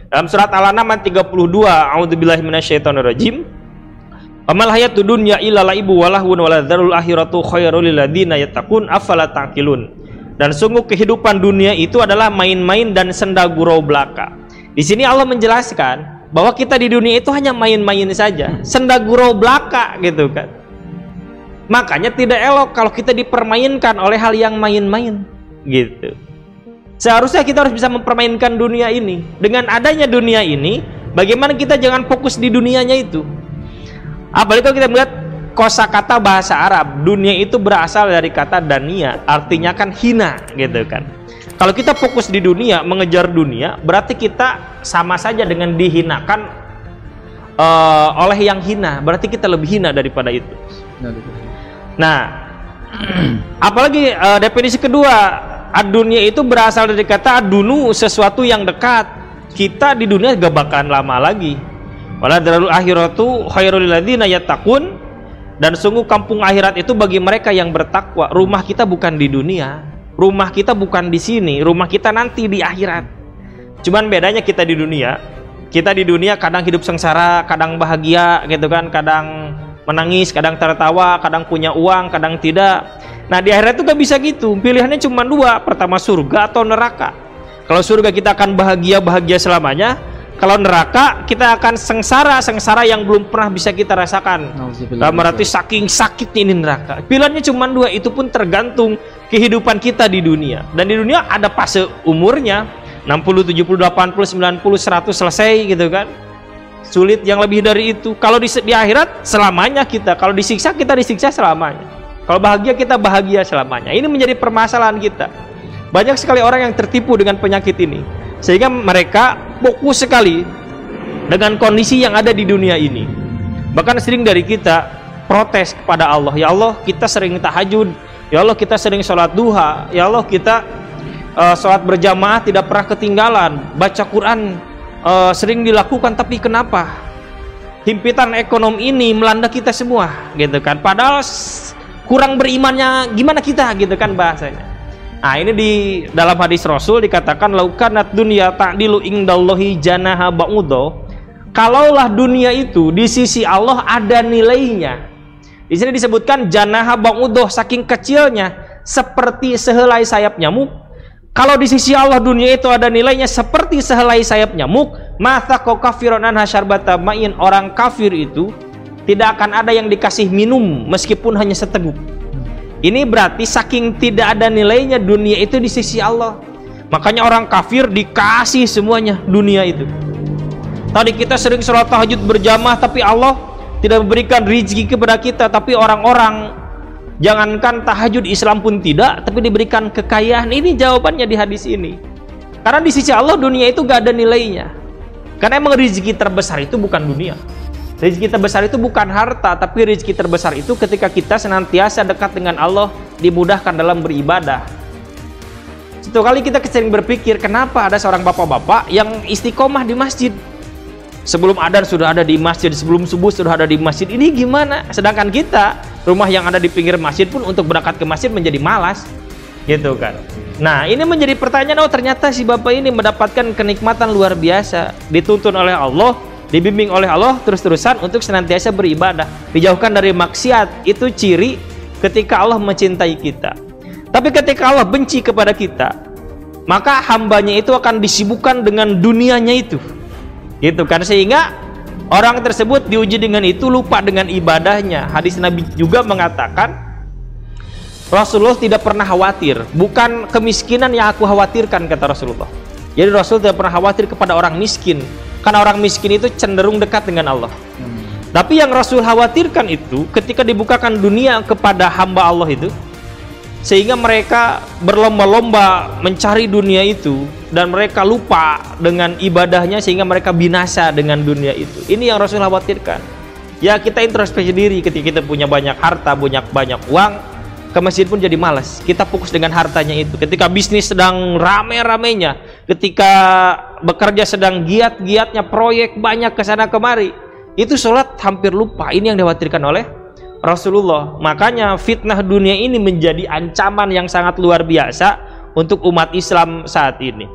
Dalam surat Al-An'am 32, a'udzubillahi minasyaitonirrajim. Amal hayatud dunya illa laibu wa lahwun wa ladzarul akhiratu khairul lil ladzina yattaqun afala taqilun. Dan sungguh kehidupan dunia itu adalah main-main dan senda gurau belaka. Di sini Allah menjelaskan bahwa kita di dunia itu hanya main-main saja, senda gurau belaka gitu kan. Makanya tidak elok kalau kita dipermainkan oleh hal yang main-main gitu. Seharusnya kita harus bisa mempermainkan dunia ini. Dengan adanya dunia ini, bagaimana kita jangan fokus di dunianya itu. Apalagi kalau kita melihat kosakata bahasa Arab, dunia itu berasal dari kata dania, artinya kan hina gitu kan. Kalau kita fokus di dunia, mengejar dunia, berarti kita sama saja dengan dihinakan oleh yang hina. Berarti kita lebih hina daripada itu. Nah, apalagi definisi kedua, dunia itu berasal dari kata adunu, sesuatu yang dekat. Kita di dunia gak bakalan lama lagi. Wala darul akhiratu khairul lil ladzina yattaqun. Dan sungguh kampung akhirat itu bagi mereka yang bertakwa. Rumah kita bukan di dunia, rumah kita bukan di sini, rumah kita nanti di akhirat. Cuman bedanya kita di dunia kadang hidup sengsara, kadang bahagia gitu kan, kadang menangis, kadang tertawa, kadang punya uang, kadang tidak. Nah di akhirat itu gak bisa gitu, pilihannya cuma dua, pertama surga atau neraka. Kalau surga kita akan bahagia selamanya, kalau neraka kita akan sengsara yang belum pernah bisa kita rasakan. Dalam arti saking sakitnya ini neraka. Pilihannya cuma dua, itu pun tergantung kehidupan kita di dunia. Dan di dunia ada fase umurnya 60, 70, 80, 90, 100 selesai gitu kan. Sulit yang lebih dari itu. Kalau di akhirat selamanya kita, kalau disiksa kita disiksa selamanya, kalau bahagia kita bahagia selamanya. Ini menjadi permasalahan kita. Banyak sekali orang yang tertipu dengan penyakit ini, sehingga mereka fokus sekali dengan kondisi yang ada di dunia ini. Bahkan sering dari kita protes kepada Allah, ya Allah kita sering tahajud, ya Allah kita sering sholat duha, ya Allah kita sholat berjamaah tidak pernah ketinggalan, baca Quran sering dilakukan, tapi kenapa himpitan ekonomi ini melanda kita semua gitu kan, padahal kurang berimannya gimana kita gitu kan bahasanya. Nah ini di dalam hadis Rasul dikatakan laukanat dunya ta'dilu indallahi janaha ba'udo. Kalaulah dunia itu di sisi Allah ada nilainya. Di sini disebutkan janaha ba'udo, saking kecilnya seperti sehelai sayap nyamuk. Kalau di sisi Allah dunia itu ada nilainya seperti sehelai sayap nyamuk, maka kafirun anha syarbata ma'in, orang kafir itu tidak akan ada yang dikasih minum meskipun hanya seteguk. Ini berarti saking tidak ada nilainya dunia itu di sisi Allah. Makanya orang kafir dikasih semuanya dunia itu. Tadi kita sering sholat tahajud berjamaah, tapi Allah tidak memberikan rezeki kepada kita. Tapi orang-orang jangankan tahajud Islam pun tidak, tapi diberikan kekayaan. Ini jawabannya di hadis ini. Karena di sisi Allah dunia itu gak ada nilainya. Karena emang rezeki terbesar itu bukan dunia. Rezeki terbesar itu bukan harta, tapi rezeki terbesar itu ketika kita senantiasa dekat dengan Allah, dimudahkan dalam beribadah. Satu kali kita sering berpikir, kenapa ada seorang bapak-bapak yang istiqomah di masjid, sebelum adzan sudah ada di masjid, sebelum subuh sudah ada di masjid. Ini gimana? Sedangkan kita, rumah yang ada di pinggir masjid pun untuk berangkat ke masjid menjadi malas gitu kan. Nah ini menjadi pertanyaan, oh ternyata si bapak ini mendapatkan kenikmatan luar biasa, dituntun oleh Allah, dibimbing oleh Allah terus-terusan untuk senantiasa beribadah, dijauhkan dari maksiat. Itu ciri ketika Allah mencintai kita. Tapi ketika Allah benci kepada kita, maka hambanya itu akan disibukkan dengan dunianya itu gitu kan, sehingga orang tersebut diuji dengan itu, lupa dengan ibadahnya. Hadis Nabi juga mengatakan, Rasulullah tidak pernah khawatir, bukan kemiskinan yang aku khawatirkan, kata Rasulullah. Jadi Rasul tidak pernah khawatir kepada orang miskin, karena orang miskin itu cenderung dekat dengan Allah. Tapi yang Rasul khawatirkan itu ketika dibukakan dunia kepada hamba Allah itu, sehingga mereka berlomba-lomba mencari dunia itu, dan mereka lupa dengan ibadahnya, sehingga mereka binasa dengan dunia itu. Ini yang Rasul khawatirkan. Ya kita introspeksi diri, ketika kita punya banyak harta, banyak uang, ke masjid pun jadi malas. Kita fokus dengan hartanya itu. Ketika bisnis sedang rame-ramenya, ketika bekerja sedang giat-giatnya, proyek banyak kesana kemari, itu sholat hampir lupa. Ini yang dikhawatirkan oleh Rasulullah. Makanya fitnah dunia ini menjadi ancaman yang sangat luar biasa untuk umat Islam saat ini.